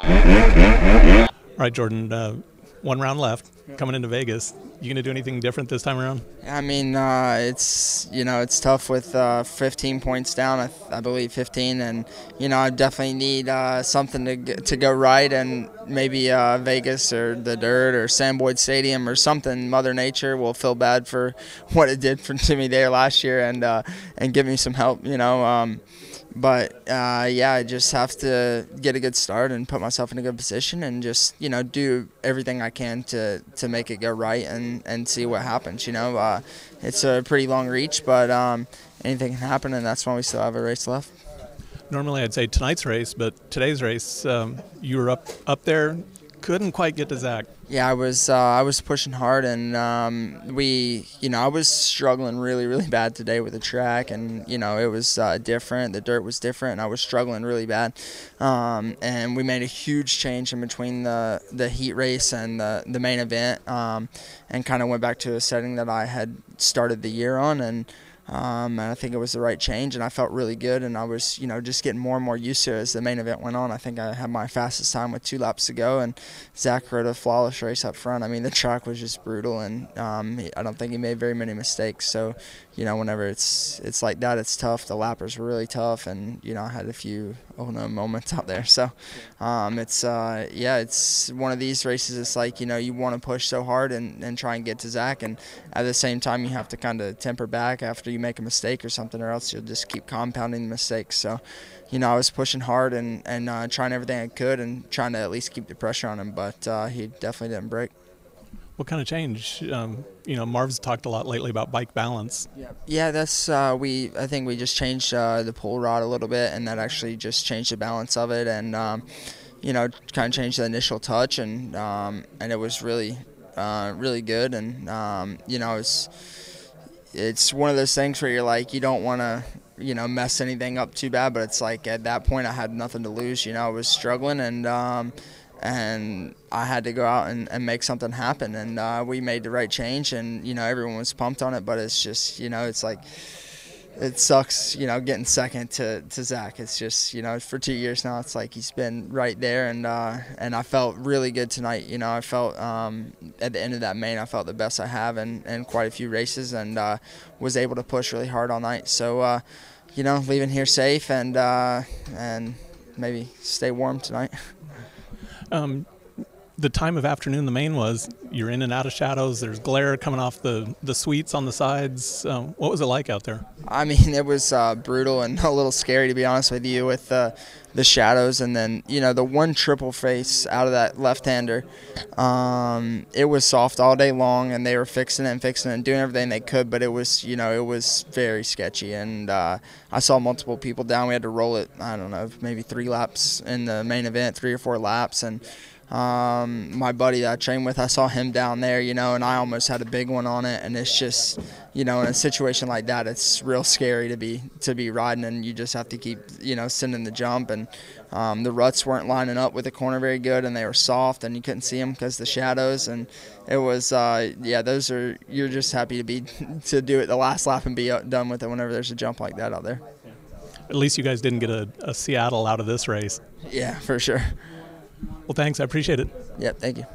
All right, Jordan, one round left, coming into Vegas. You going to do anything different this time around? I mean, it's tough with 15 points down. I believe 15, and I definitely need something to go right, and maybe Vegas or the dirt or Sam Boyd Stadium or something. Mother Nature will feel bad for what it did to me there last year, and give me some help. But I just have to get a good start and put myself in a good position, and just do everything I can to make it go right, and see what happens. It's a pretty long reach, but anything can happen, and that's why we still have a race left. Normally I'd say tonight's race, but today's race, you were up there, couldn't quite get to Zach. Yeah, I was pushing hard, and I was struggling really bad today with the track, and it was different. The dirt was different, and I was struggling really bad. And we made a huge change in between the heat race and the main event, and kind of went back to a setting that I had started the year on, and I think it was the right change, and I felt really good, and I was just getting more and more used to it as the main event went on. I think I had my fastest time with 2 laps to go, and Zach rode a flawless race up front. I mean, the track was just brutal, and I don't think he made very many mistakes. So whenever it's like that, it's tough. The lappers were really tough, and I had a few moments out there. So it's one of these races. It's like you want to push so hard and try and get to Zach, and at the same time you have to kind of temper back after you make a mistake or something, or else you'll just keep compounding the mistakes. So I was pushing hard and trying everything I could, and trying to at least keep the pressure on him, but he definitely didn't break. What kind of change? Marv's talked a lot lately about bike balance. Yeah, that's I think we just changed the pull rod a little bit, and that actually just changed the balance of it, and kind of changed the initial touch, and it was really good, and it's one of those things where you're like, you don't want to mess anything up too bad, but it's like at that point I had nothing to lose. I was struggling, and I had to go out and make something happen, and we made the right change, and everyone was pumped on it, but it's just it's like, it sucks getting second to Zach. It's just for 2 years now, it's like he's been right there, and I felt really good tonight. I felt at the end of that main, I felt the best I have in quite a few races, and was able to push really hard all night. So leaving here safe, and maybe stay warm tonight. The time of afternoon the main was, you're in and out of shadows, there's glare coming off the suites on the sides. What was it like out there? I mean, it was brutal and a little scary, to be honest with you, with the shadows, and then the one triple face out of that left-hander. It was soft all day long, and they were fixing it and doing everything they could, but it was it was very sketchy, and I saw multiple people down. We had to roll it, I don't know, maybe 3 laps in the main event, 3 or 4 laps, and my buddy that I trained with, I saw him down there, and I almost had a big one on it, and it's just, in a situation like that, it's real scary to be riding, and you just have to keep, sending the jump, and the ruts weren't lining up with the corner very good, and they were soft, and you couldn't see them because the shadows, and it was, you're just happy to do it the last lap and be done with it whenever there's a jump like that out there. At least you guys didn't get a Seattle out of this race. Yeah, for sure. Well, thanks. I appreciate it. Yep, thank you.